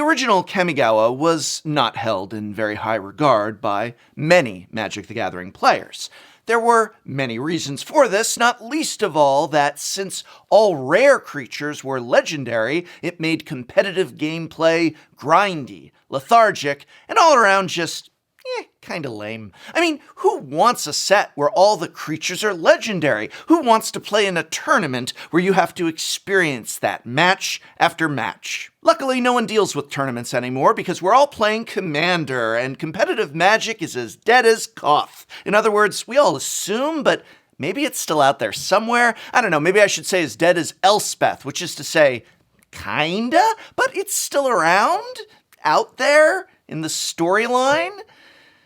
original Kamigawa was not held in very high regard by many Magic the Gathering players. There were many reasons for this, not least of all that since all rare creatures were legendary, it made competitive gameplay grindy, lethargic, and all around just kinda lame. I mean, who wants a set where all the creatures are legendary? Who wants to play in a tournament where you have to experience that match after match? Luckily, no one deals with tournaments anymore because we're all playing Commander, and competitive Magic is as dead as Koth. In other words, we all assume, but maybe it's still out there somewhere. I don't know, maybe I should say as dead as Elspeth, which is to say, kinda, but it's still around, out there, in the storyline.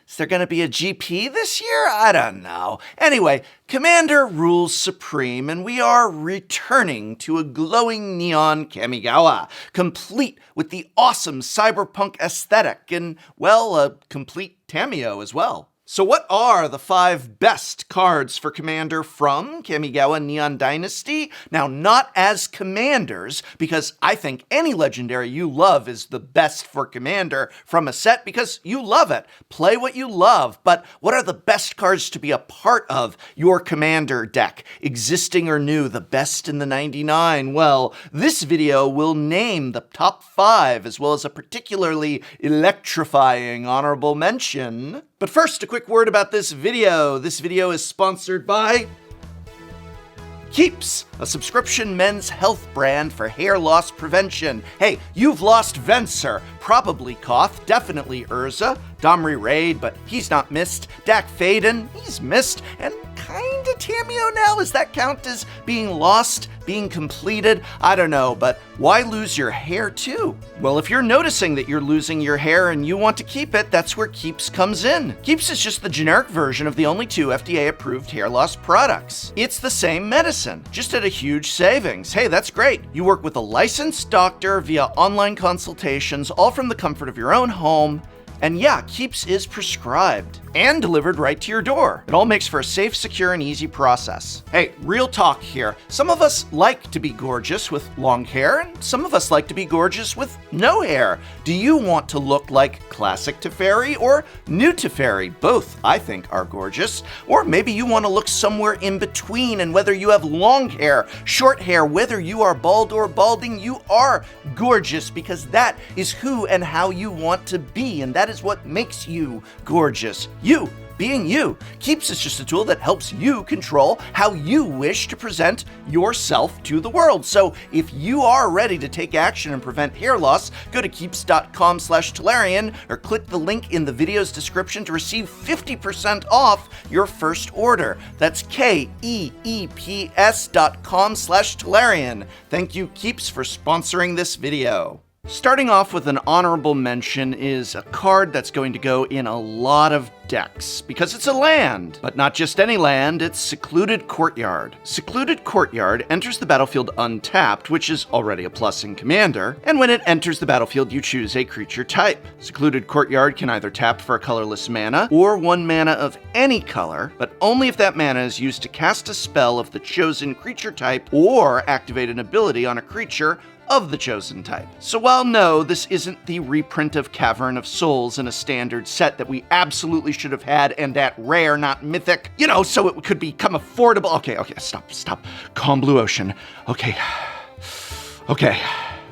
Is there going to be a GP this year? I don't know. Anyway, Commander rules supreme, and we are returning to a glowing neon Kamigawa, complete with the awesome cyberpunk aesthetic and, well, a complete Tameo as well. So what are the 5 best cards for Commander from Kamigawa Neon Dynasty? Now, not as commanders, because I think any legendary you love is the best for Commander from a set because you love it. Play what you love, but what are the best cards to be a part of your Commander deck? Existing or new, the best in the 99? Well, this video will name the top 5 as well as a particularly electrifying honorable mention. But first, a quick word about this video. This video is sponsored by Keeps, a subscription men's health brand for hair loss prevention. Hey, you've lost Venser, probably Koth, definitely Urza, Domri Raid, but he's not missed, Dak Faden, he's missed, and kinda Tameo now. Does that count as being lost, being completed? I don't know, but why lose your hair too? Well, if you're noticing that you're losing your hair and you want to keep it, that's where Keeps comes in. Keeps is just the generic version of the only 2 FDA-approved hair loss products. It's the same medicine, just at a huge savings. Hey, that's great. You work with a licensed doctor via online consultations, all from the comfort of your own home. And yeah, Keeps is prescribed and delivered right to your door. It all makes for a safe, secure, and easy process. Hey, real talk here. Some of us like to be gorgeous with long hair, and some of us like to be gorgeous with no hair. Do you want to look like classic Teferi or new Teferi? Both, I think, are gorgeous. Or maybe you want to look somewhere in between, and whether you have long hair, short hair, whether you are bald or balding, you are gorgeous because that is who and how you want to be, and that is what makes you gorgeous. You being you. Keeps is just a tool that helps you control how you wish to present yourself to the world. So if you are ready to take action and prevent hair loss, go to keeps.com/Tolarian or click the link in the video's description to receive 50% off your first order. That's KEEPS.com/Tolarian. Thank you, Keeps, for sponsoring this video. Starting off with an honorable mention is a card that's going to go in a lot of decks, because it's a land, but not just any land, it's Secluded Courtyard. Secluded Courtyard enters the battlefield untapped, which is already a plus in Commander, and when it enters the battlefield you choose a creature type. Secluded Courtyard can either tap for a colorless mana, or 1 mana of any color, but only if that mana is used to cast a spell of the chosen creature type, or activate an ability on a creature of the chosen type. So while no, this isn't the reprint of Cavern of Souls in a standard set that we absolutely should have had and at rare, not mythic, you know, so it could become affordable. Okay, stop. Calm blue ocean. Okay.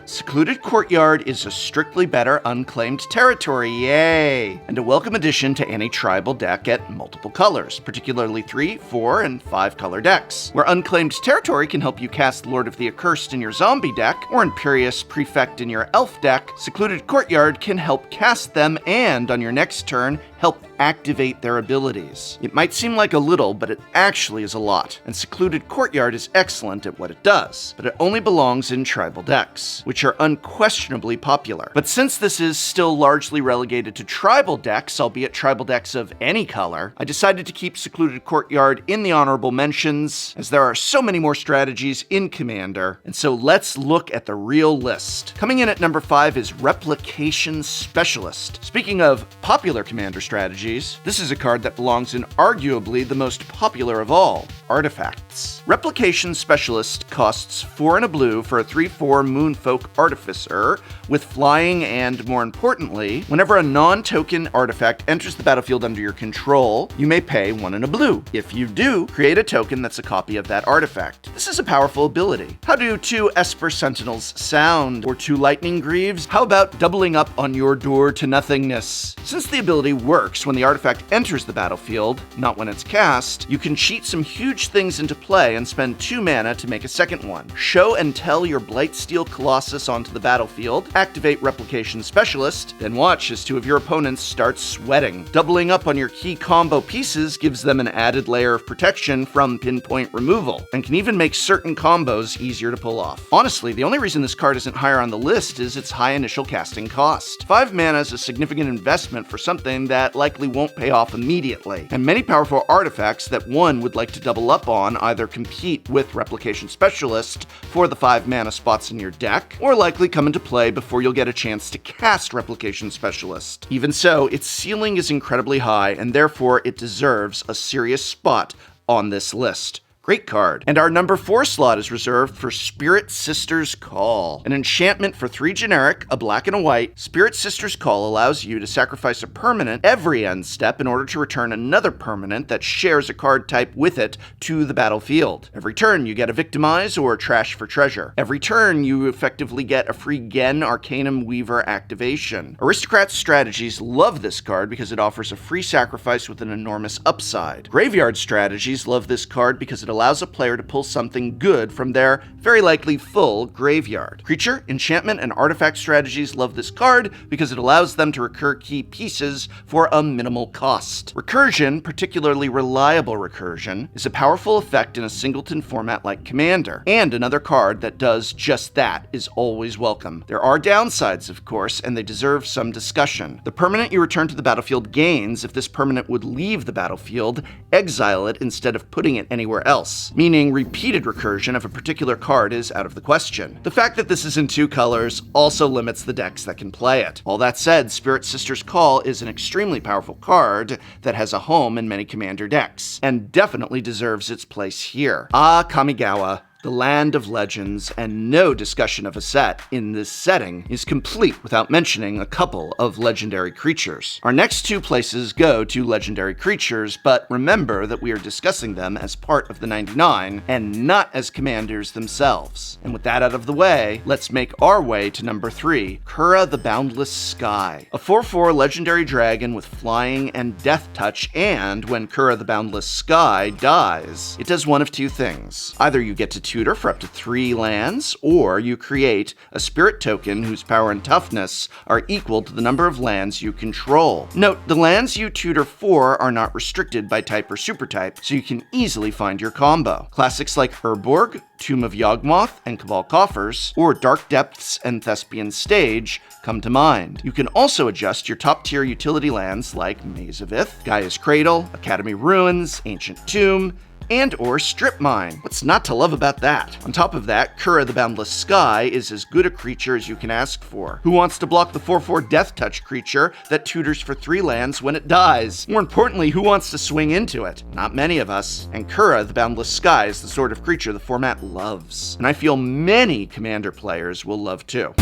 Secluded Courtyard is a strictly better unclaimed territory, yay! And a welcome addition to any tribal deck at multiple colors, particularly 3, 4, and 5 color decks. Where unclaimed territory can help you cast Lord of the Accursed in your zombie deck, or Imperious Prefect in your elf deck, Secluded Courtyard can help cast them and, on your next turn, help activate their abilities. It might seem like a little, but it actually is a lot, and Secluded Courtyard is excellent at what it does, but it only belongs in tribal decks, which are unquestionably popular. But since this is still largely relegated to tribal decks, albeit tribal decks of any color, I decided to keep Secluded Courtyard in the honorable mentions, as there are so many more strategies in Commander, and so let's look at the real list. Coming in at number 5 is Replication Specialist. Speaking of popular Commander strategies, strategies, this is a card that belongs in arguably the most popular of all, Artifacts. Replication Specialist costs 4 and a blue for a 3/4 Moonfolk Artificer with flying, and more importantly, whenever a non-token artifact enters the battlefield under your control, you may pay 1 and a blue. If you do, create a token that's a copy of that artifact. This is a powerful ability. How do 2 Esper Sentinels sound? Or 2 Lightning Greaves? How about doubling up on your door to nothingness? Since the ability works when the artifact enters the battlefield, not when it's cast, you can cheat some huge things into play and spend 2 mana to make a second one. Show and tell your Blightsteel Colossus onto the battlefield, activate Replication Specialist, then watch as 2 of your opponents start sweating. Doubling up on your key combo pieces gives them an added layer of protection from pinpoint removal, and can even make certain combos easier to pull off. Honestly, the only reason this card isn't higher on the list is its high initial casting cost. 5 mana is a significant investment for something that likely won't pay off immediately, and many powerful artifacts that one would like to double up on either compete with Replication Specialist for the 5 mana spots in your deck, or likely come into play before you'll get a chance to cast Replication Specialist. Even so, its ceiling is incredibly high, and therefore it deserves a serious spot on this list. Great card. And our number 4 slot is reserved for Spirit Sister's Call. An enchantment for 3 generic, a black and a white, Spirit Sister's Call allows you to sacrifice a permanent every end step in order to return another permanent that shares a card type with it to the battlefield. Every turn you get a Victimize or Trash for Treasure. Every turn you effectively get a free Gen Arcanum Weaver activation. Aristocrat's strategies love this card because it offers a free sacrifice with an enormous upside. Graveyard strategies love this card because it allows a player to pull something good from their very likely full graveyard. Creature, enchantment, and artifact strategies love this card because it allows them to recur key pieces for a minimal cost. Recursion, particularly reliable recursion, is a powerful effect in a singleton format like Commander, and another card that does just that is always welcome. There are downsides, of course, and they deserve some discussion. The permanent you return to the battlefield gains if this permanent would leave the battlefield, exile it instead of putting it anywhere else, meaning repeated recursion of a particular card is out of the question. The fact that this is in 2 colors also limits the decks that can play it. All that said, Spirit Sister's Call is an extremely powerful card that has a home in many Commander decks, and definitely deserves its place here. Kamigawa. The Land of Legends, and no discussion of a set in this setting is complete without mentioning a couple of legendary creatures. Our next 2 places go to legendary creatures, but remember that we are discussing them as part of the 99 and not as commanders themselves. And with that out of the way, let's make our way to number 3, Kura the Boundless Sky. A 4/4 legendary dragon with flying and death touch, and when Kura the Boundless Sky dies, it does one of 2 things. Either you get to tutor for up to 3 lands, or you create a spirit token whose power and toughness are equal to the number of lands you control. Note, the lands you tutor for are not restricted by type or supertype, so you can easily find your combo. Classics like Urborg, Tomb of Yawgmoth, and Cabal Coffers, or Dark Depths and Thespian Stage come to mind. You can also adjust your top-tier utility lands like Maze of Ith, Gaia's Cradle, Academy Ruins, Ancient Tomb, and or Strip Mine. What's not to love about that? On top of that, Kura the Boundless Sky is as good a creature as you can ask for. Who wants to block the 4/4 Death Touch creature that tutors for 3 lands when it dies? More importantly, who wants to swing into it? Not many of us. And Kura the Boundless Sky is the sort of creature the format loves, and I feel many Commander players will love too.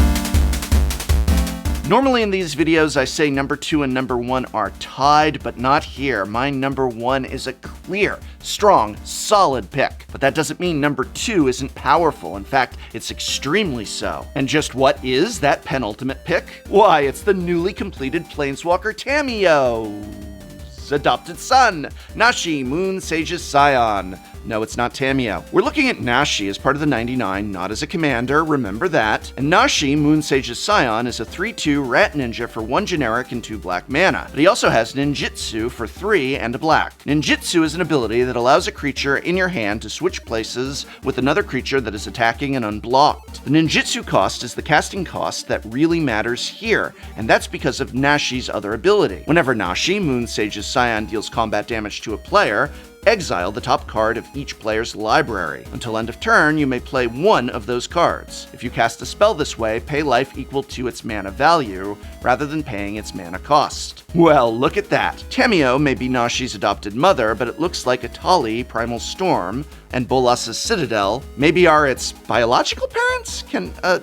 Normally in these videos, I say number 2 and number 1 are tied, but not here. My number 1 is a clear, strong, solid pick. But that doesn't mean number 2 isn't powerful. In fact, it's extremely so. And just what is that penultimate pick? Why, it's the newly completed Planeswalker Tamiyo's adopted son, Nashi, Moon Sage's scion. No, it's not Tamiyo. We're looking at Nashi as part of the 99, not as a commander, remember that. And Nashi, Moon Sage's scion, is a 3/2 rat ninja for 1 generic and 2 black mana. But he also has ninjutsu for 3 and a black. Ninjutsu is an ability that allows a creature in your hand to switch places with another creature that is attacking and unblocked. The ninjutsu cost is the casting cost that really matters here, and that's because of Nashi's other ability. Whenever Nashi, Moon Sage's scion, deals combat damage to a player, exile the top card of each player's library. Until end of turn, you may play one of those cards. If you cast a spell this way, pay life equal to its mana value, rather than paying its mana cost. Well, look at that. Tamio may be Nashi's adopted mother, but it looks like Atali, Primal Storm, and Bolas's Citadel maybe are its biological parents? Can a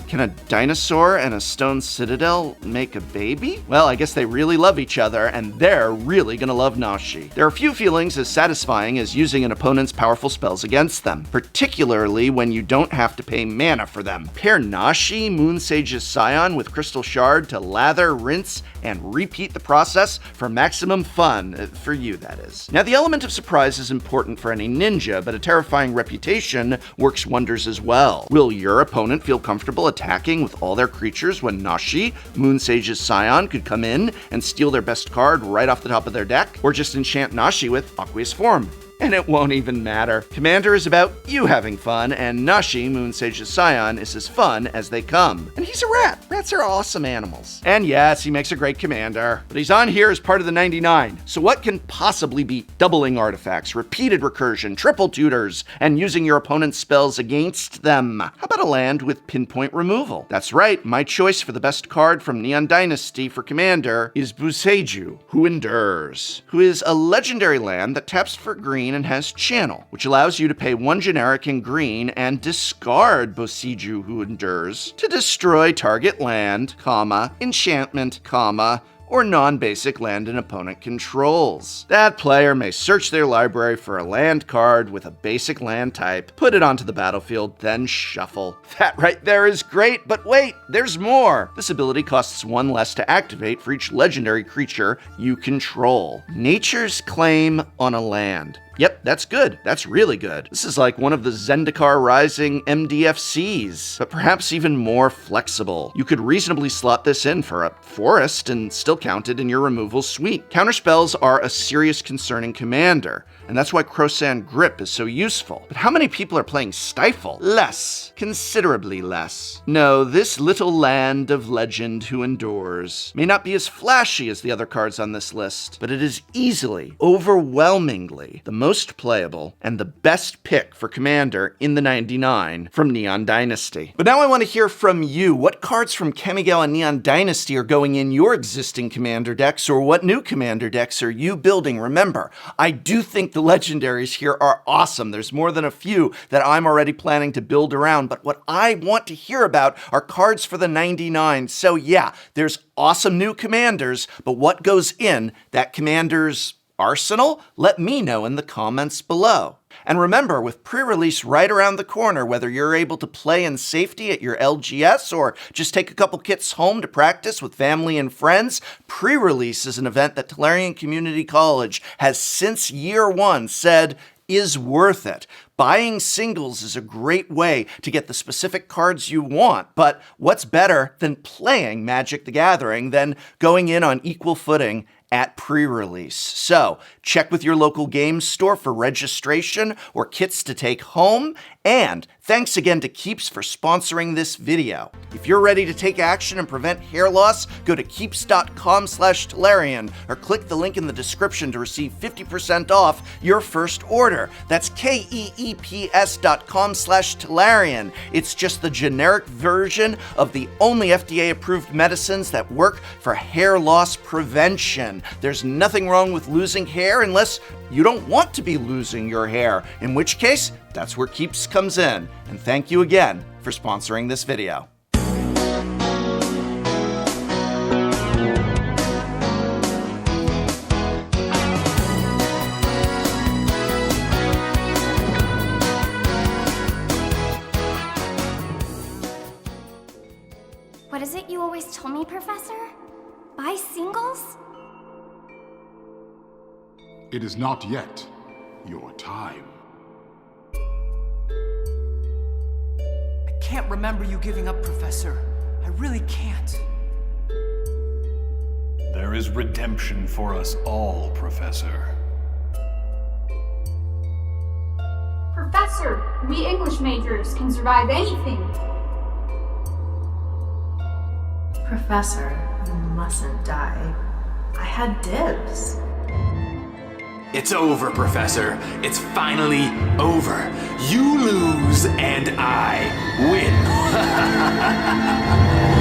dinosaur and a stone citadel make a baby? Well, I guess they really love each other, and they're really gonna love Nashi. There are few feelings as satisfying as using an opponent's powerful spells against them, particularly when you don't have to pay mana for them. Pair Nashi, Moonsage's Scion, with Crystal Shard to lather, rinse, and repeat the process for maximum fun. For you, that is. Now, the element of surprise is important for any ninja, but a terrifying reputation works wonders as well. Will your opponent feel comfortable attacking with all their creatures when Nashi, Moonsage's Scion, could come in and steal their best card right off the top of their deck? Or just enchant Nashi with Aqueous Form? And it won't even matter. Commander is about you having fun, and Nashi, Moonsage's Scion, is as fun as they come. And he's a rat. Rats are awesome animals. And yes, he makes a great commander, but he's on here as part of the 99. So what can possibly beat doubling artifacts, repeated recursion, triple tutors, and using your opponent's spells against them? How about a land with pinpoint removal? That's right, my choice for the best card from Neon Dynasty for commander is Boseiju, Who Endures, who is a legendary land that taps for green and has channel, which allows you to pay one generic in green and discard Boseiju, Who Endures, to destroy target land, enchantment, or non-basic land an opponent controls. That player may search their library for a land card with a basic land type, put it onto the battlefield, then shuffle. That right there is great, but wait, there's more! This ability costs one less to activate for each legendary creature you control. Nature's Claim on a land. Yep, that's good. That's really good. This is like one of the Zendikar Rising MDFCs, but perhaps even more flexible. You could reasonably slot this in for a forest and still count it in your removal suite. Counterspells are a serious concern in Commander, and that's why Krosan Grip is so useful. But how many people are playing Stifle? Less. Considerably less. No, this little land of legend who endures may not be as flashy as the other cards on this list, but it is easily, overwhelmingly, the most playable and the best pick for Commander in the 99 from Neon Dynasty. But now I want to hear from you. What cards from Kamigawa Neon Dynasty are going in your existing Commander decks, or what new Commander decks are you building? Remember, I do think the legendaries here are awesome. There's more than a few that I'm already planning to build around, but what I want to hear about are cards for the 99. So yeah, there's awesome new commanders, but what goes in that commander's arsenal? Let me know in the comments below. And remember, with pre-release right around the corner, whether you're able to play in safety at your LGS or just take a couple kits home to practice with family and friends, pre-release is an event that Tolarian Community College has since year one said is worth it. Buying singles is a great way to get the specific cards you want, but what's better than playing Magic the Gathering than going in on equal footing at pre-release? So check with your local game store for registration or kits to take home. And thanks again to Keeps for sponsoring this video. If you're ready to take action and prevent hair loss, go to keeps.com/Tolarian or click the link in the description to receive 50% off your first order. That's keeps.com/Tolarian. It's just the generic version of the only FDA-approved medicines that work for hair loss prevention. There's nothing wrong with losing hair unless you don't want to be losing your hair, in which case, that's where Keeps comes in. And thank you again for sponsoring this video. What is it you always told me, Professor? Buy singles? It is not yet your time. I can't remember you giving up, Professor. I really can't. There is redemption for us all, Professor. Professor, we English majors can survive anything. Professor, you mustn't die. I had dibs. It's over, Professor. It's finally over. You lose and I win.